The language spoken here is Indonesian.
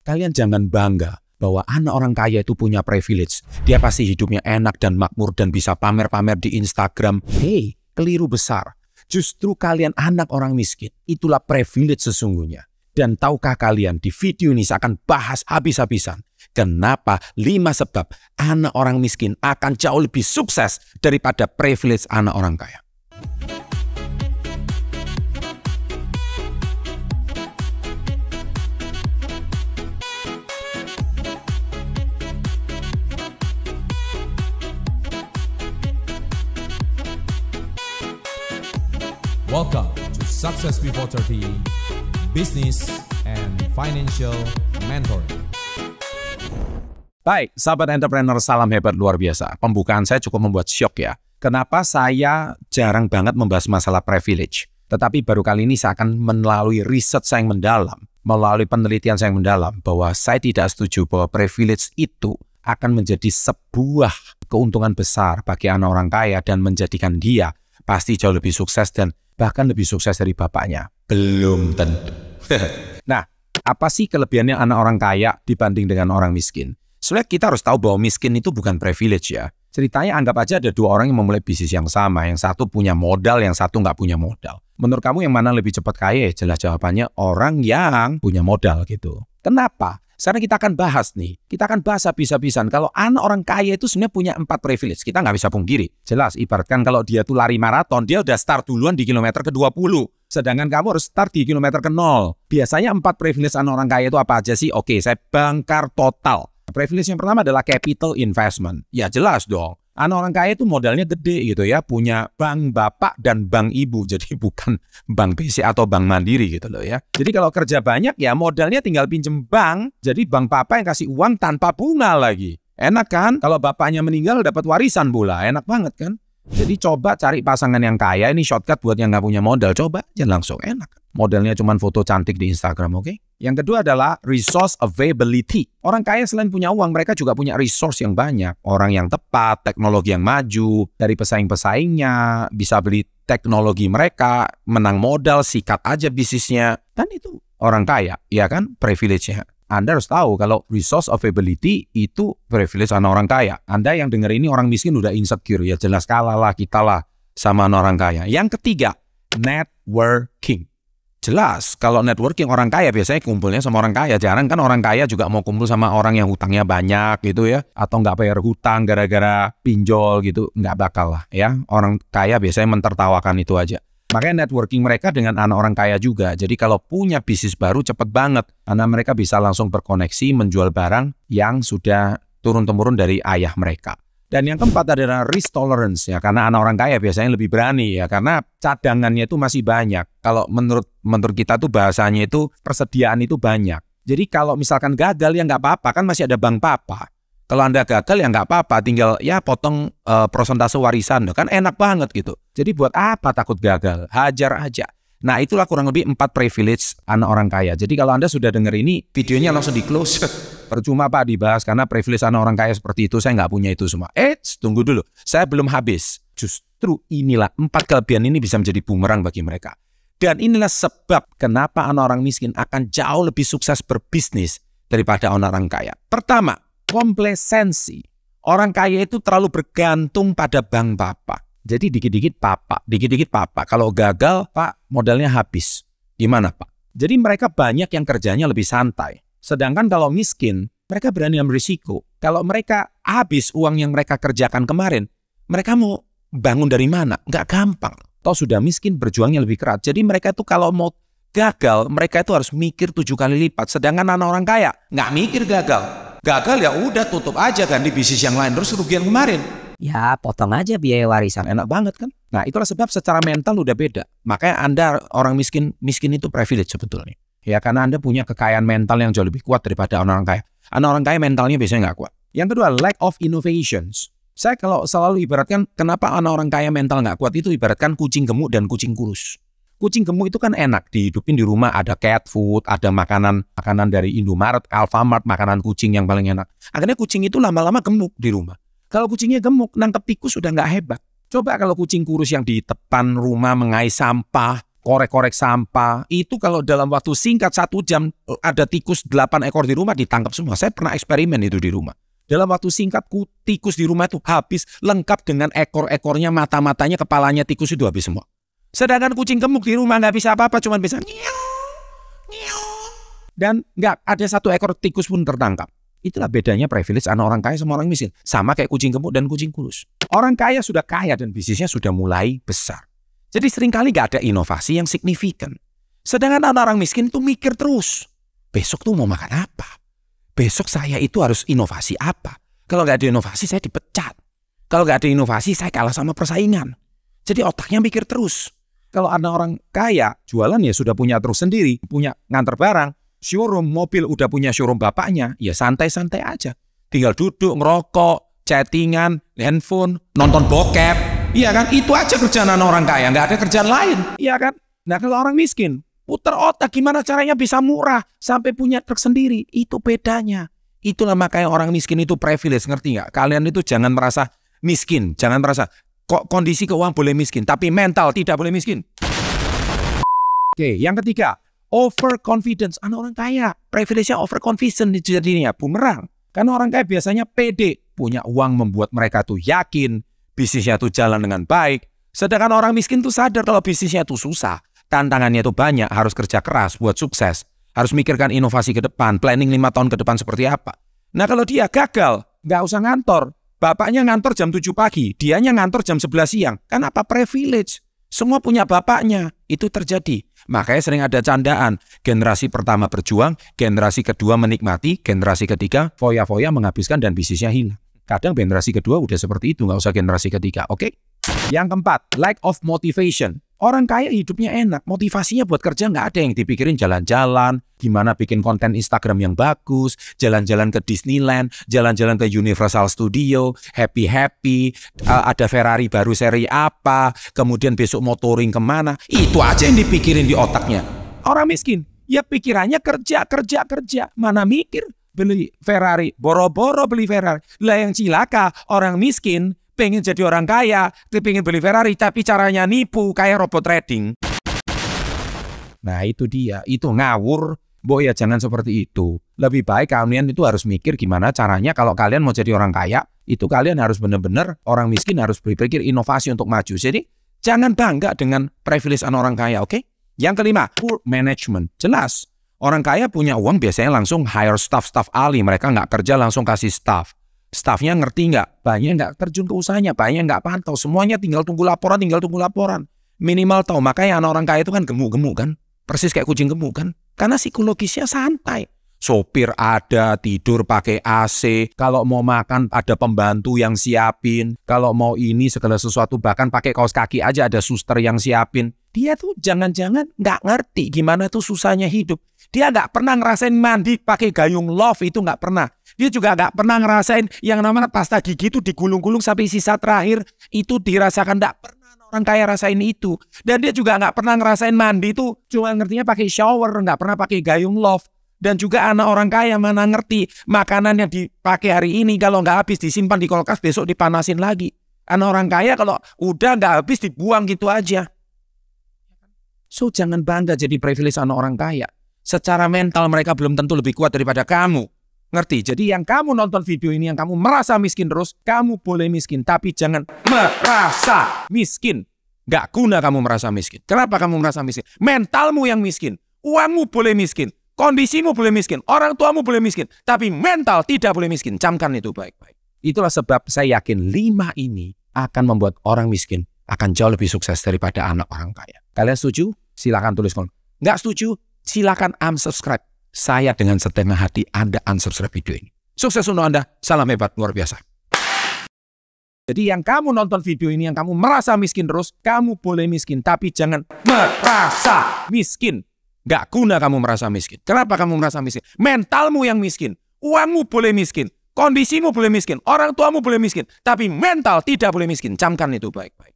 Kalian jangan bangga bahwa anak orang kaya itu punya privilege. Dia pasti hidupnya enak dan makmur dan bisa pamer-pamer di Instagram. Hei, keliru besar. Justru kalian anak orang miskin. Itulah privilege sesungguhnya. Dan tahukah kalian di video ini saya akan bahas habis-habisan. Kenapa 5 sebab anak orang miskin akan jauh lebih sukses daripada privilege anak orang kaya. Welcome to Success Before 30, Business and Financial Mentoring. Baik, sahabat entrepreneur, salam hebat luar biasa. Pembukaan saya cukup membuat syok ya. Kenapa saya jarang banget membahas masalah privilege. Tetapi baru kali ini saya akan melalui riset saya yang mendalam, melalui penelitian saya yang mendalam, bahwa saya tidak setuju bahwa privilege itu akan menjadi sebuah keuntungan besar bagi anak orang kaya dan menjadikan dia pasti jauh lebih sukses dan bahkan lebih sukses dari bapaknya. Belum tentu. Nah, apa sih kelebihannya anak orang kaya dibanding dengan orang miskin? Sebenarnya kita harus tahu bahwa miskin itu bukan privilege ya. Ceritanya anggap aja ada 2 orang yang memulai bisnis yang sama. Yang satu punya modal, yang satu nggak punya modal. Menurut kamu yang mana lebih cepat kaya? Jelas jawabannya orang yang punya modal gitu. Kenapa? Sekarang kita akan bahas nih. Kita akan bahas habis-habisan. Kalau anak orang kaya itu sebenarnya punya 4 privilege. Kita nggak bisa pungkiri. Jelas, ibaratkan kalau dia tuh lari maraton, dia udah start duluan di kilometer ke-20. Sedangkan kamu harus start di kilometer ke-0. Biasanya 4 privilege anak orang kaya itu apa aja sih? Oke, saya bangkar total. Privilege yang pertama adalah capital investment. Ya jelas dong. Anak orang kaya itu modalnya gede gitu ya. Punya bank bapak dan bank ibu. Jadi bukan bank BC atau bank mandiri gitu loh ya. Jadi kalau kerja banyak ya modalnya tinggal pinjem bank. Jadi bank papa yang kasih uang tanpa bunga lagi. Enak kan? Kalau bapaknya meninggal dapat warisan pula. Enak banget kan? Jadi coba cari pasangan yang kaya. Ini shortcut buat yang nggak punya modal. Coba aja langsung enak. Modelnya cuma foto cantik di Instagram, oke? Yang kedua adalah resource availability. Orang kaya selain punya uang, mereka juga punya resource yang banyak. Orang yang tepat, teknologi yang maju, dari pesaing-pesaingnya, bisa beli teknologi mereka, menang modal, sikat aja bisnisnya. Dan itu orang kaya, ya kan? Privilege-nya. Anda harus tahu kalau resource availability itu privilege anak orang kaya. Anda yang dengar ini orang miskin udah insecure, ya jelas kalah lah kita lah sama orang kaya. Yang ketiga, networking. Jelas, kalau networking orang kaya biasanya kumpulnya sama orang kaya. Jarang kan orang kaya juga mau kumpul sama orang yang hutangnya banyak gitu ya. Atau nggak bayar hutang gara-gara pinjol gitu. Nggak bakal lah ya. Orang kaya biasanya mentertawakan itu aja. Makanya networking mereka dengan anak orang kaya juga. Jadi kalau punya bisnis baru cepet banget. Karena mereka bisa langsung berkoneksi menjual barang yang sudah turun-temurun dari ayah mereka. Dan yang keempat adalah risk tolerance ya, karena anak orang kaya biasanya lebih berani ya, karena cadangannya itu masih banyak. Kalau menurut kita tuh bahasanya itu persediaan itu banyak. Jadi kalau misalkan gagal ya nggak apa-apa, kan masih ada bank papa. Kalau Anda gagal ya nggak apa-apa, tinggal ya potong persentase warisan, kan enak banget gitu. Jadi buat apa takut gagal? Hajar aja. Nah itulah kurang lebih 4 privilege anak orang kaya. Jadi kalau Anda sudah dengar ini, videonya langsung di close. Percuma Pak dibahas karena privilege anak orang kaya seperti itu, saya nggak punya itu semua. Tunggu dulu, saya belum habis. Justru inilah 4 kelebihan ini bisa menjadi bumerang bagi mereka. Dan inilah sebab kenapa anak orang miskin akan jauh lebih sukses berbisnis daripada orang kaya. Pertama, komplasensi. Orang kaya itu terlalu bergantung pada bank papa. Jadi dikit-dikit papa. Kalau gagal, Pak, modalnya habis. Gimana, Pak? Jadi mereka banyak yang kerjanya lebih santai. Sedangkan kalau miskin, mereka berani ambil risiko. Kalau mereka habis uang yang mereka kerjakan kemarin, mereka mau bangun dari mana? Nggak gampang. Toh sudah miskin, berjuangnya lebih keras. Jadi mereka tuh kalau mau gagal, mereka itu harus mikir 7 kali lipat. Sedangkan anak orang kaya, nggak mikir gagal. Gagal ya udah tutup aja kan di bisnis yang lain. Terus kerugian kemarin. Ya potong aja biaya warisan. Enak banget kan? Nah itulah sebab secara mental udah beda. Makanya Anda orang miskin itu privilege sebetulnya. Ya karena Anda punya kekayaan mental yang jauh lebih kuat daripada orang kaya. Anak orang kaya mentalnya biasanya nggak kuat. Yang kedua, lack of innovations. Saya kalau selalu ibaratkan kenapa anak orang kaya mental nggak kuat itu ibaratkan kucing gemuk dan kucing kurus. Kucing gemuk itu kan enak dihidupin di rumah, ada cat food, ada makanan dari Indomaret, Alfamart, makanan kucing yang paling enak. Akhirnya kucing itu lama-lama gemuk di rumah. Kalau kucingnya gemuk, nangkep tikus sudah nggak hebat. Coba kalau kucing kurus yang di depan rumah mengais sampah, korek-korek sampah. Itu kalau dalam waktu singkat 1 jam ada tikus 8 ekor di rumah ditangkap semua. Saya pernah eksperimen itu di rumah. Dalam waktu singkat tikus di rumah itu habis lengkap dengan ekor-ekornya, mata-matanya, kepalanya tikus itu habis semua. Sedangkan kucing gemuk di rumah nggak bisa apa-apa, cuma bisa dan nggak ada 1 ekor tikus pun tertangkap. Itulah bedanya privilege anak orang kaya sama orang miskin. Sama kayak kucing gemuk dan kucing kurus. Orang kaya sudah kaya dan bisnisnya sudah mulai besar. Jadi seringkali nggak ada inovasi yang signifikan. Sedangkan orang miskin tuh mikir terus. Besok tuh mau makan apa? Besok saya itu harus inovasi apa? Kalau nggak ada inovasi saya dipecat. Kalau nggak ada inovasi saya kalah sama persaingan. Jadi otaknya mikir terus. Kalau ada orang kaya, jualan ya sudah punya truk sendiri, punya nganter barang. Showroom mobil udah punya showroom bapaknya, ya santai-santai aja. Tinggal duduk, ngerokok, chattingan, handphone, nonton bokep. Iya kan? Itu aja kerjaan orang kaya, nggak ada kerjaan lain. Iya kan? Nah kalau orang miskin, putar otak gimana caranya bisa murah sampai punya truk sendiri. Itu bedanya. Itulah makanya orang miskin itu privilege, ngerti nggak? Kalian itu jangan merasa miskin, jangan merasa kok kondisi keuangan boleh miskin, tapi mental tidak boleh miskin. Oke, yang ketiga. Overconfidence. Anak orang kaya privilege-nya overconfidence jadinya bumerang. Karena orang kaya biasanya pede, punya uang membuat mereka tuh yakin bisnisnya tuh jalan dengan baik. Sedangkan orang miskin tuh sadar kalau bisnisnya tuh susah, tantangannya tuh banyak, harus kerja keras buat sukses, harus mikirkan inovasi ke depan, planning 5 tahun ke depan seperti apa. Nah kalau dia gagal, nggak usah ngantor. Bapaknya ngantor jam 7 pagi, dianya ngantor jam 11 siang. Kan apa privilege? Semua punya bapaknya. Itu terjadi. Makanya sering ada candaan. Generasi pertama berjuang, generasi kedua menikmati, generasi ketiga foya-foya menghabiskan dan bisnisnya hilang. Kadang generasi kedua udah seperti itu, nggak usah generasi ketiga. Oke? Yang keempat, lack of motivation. Orang kaya hidupnya enak, motivasinya buat kerja nggak ada yang dipikirin jalan-jalan, gimana bikin konten Instagram yang bagus, jalan-jalan ke Disneyland, jalan-jalan ke Universal Studio, happy-happy, ada Ferrari baru seri apa, kemudian besok motoring kemana, itu aja yang dipikirin di otaknya. Orang miskin, ya pikirannya kerja, mana mikir beli Ferrari, boro-boro beli Ferrari. Lah yang cilaka, orang miskin, pengen jadi orang kaya, pengen beli Ferrari, tapi caranya nipu kayak robot trading. Nah itu dia, itu ngawur. Bo ya jangan seperti itu. Lebih baik kalian itu harus mikir gimana caranya kalau kalian mau jadi orang kaya, itu kalian harus benar-benar, orang miskin harus berpikir inovasi untuk maju. Jadi jangan bangga dengan privilege orang kaya, oke? Yang kelima, poor management. Jelas, orang kaya punya uang biasanya langsung hire staff ahli, mereka nggak kerja langsung kasih staff. Staffnya ngerti nggak? Banyak nggak terjun ke usahanya, banyak nggak pantau. Semuanya tinggal tunggu laporan. Minimal tahu. Makanya anak orang kaya itu kan gemuk-gemuk kan? Persis kayak kucing gemuk kan? Karena psikologisnya santai. Sopir ada, tidur pakai AC. Kalau mau makan ada pembantu yang siapin. Kalau mau ini segala sesuatu, bahkan pakai kaos kaki aja ada suster yang siapin. Dia tuh jangan-jangan nggak ngerti gimana tuh susahnya hidup. Dia nggak pernah ngerasain mandi pakai gayung love, itu nggak pernah. Dia juga nggak pernah ngerasain yang namanya pasta gigi itu digulung-gulung sampai sisa terakhir. Itu dirasakan, nggak pernah orang kaya rasain itu. Dan dia juga nggak pernah ngerasain mandi itu cuma ngertinya pakai shower, nggak pernah pakai gayung love. Dan juga anak orang kaya mana ngerti makanan yang dipakai hari ini kalau nggak habis disimpan di kulkas besok dipanasin lagi. Anak orang kaya kalau udah nggak habis dibuang gitu aja. So jangan bangga jadi privilege anak orang kaya. Secara mental mereka belum tentu lebih kuat daripada kamu. Ngerti? Jadi yang kamu nonton video ini, yang kamu merasa miskin terus, kamu boleh miskin. Tapi jangan merasa miskin. Gak guna kamu merasa miskin. Kenapa kamu merasa miskin? Mentalmu yang miskin. Uangmu boleh miskin. Kondisimu boleh miskin. Orang tuamu boleh miskin. Tapi mental tidak boleh miskin. Camkan itu baik-baik. Itulah sebab saya yakin 5 ini akan membuat orang miskin akan jauh lebih sukses daripada anak orang kaya. Kalian setuju? Silakan tulis kolom. Nggak setuju? Silakan unsubscribe. Saya dengan setengah hati Anda unsubscribe video ini. Sukses untuk Anda. Salam hebat luar biasa. Jadi yang kamu nonton video ini, yang kamu merasa miskin terus, kamu boleh miskin. Tapi jangan merasa miskin. Nggak guna kamu merasa miskin. Kenapa kamu merasa miskin? Mentalmu yang miskin. Uangmu boleh miskin. Kondisimu boleh miskin. Orang tuamu boleh miskin. Tapi mental tidak boleh miskin. Camkan itu baik-baik.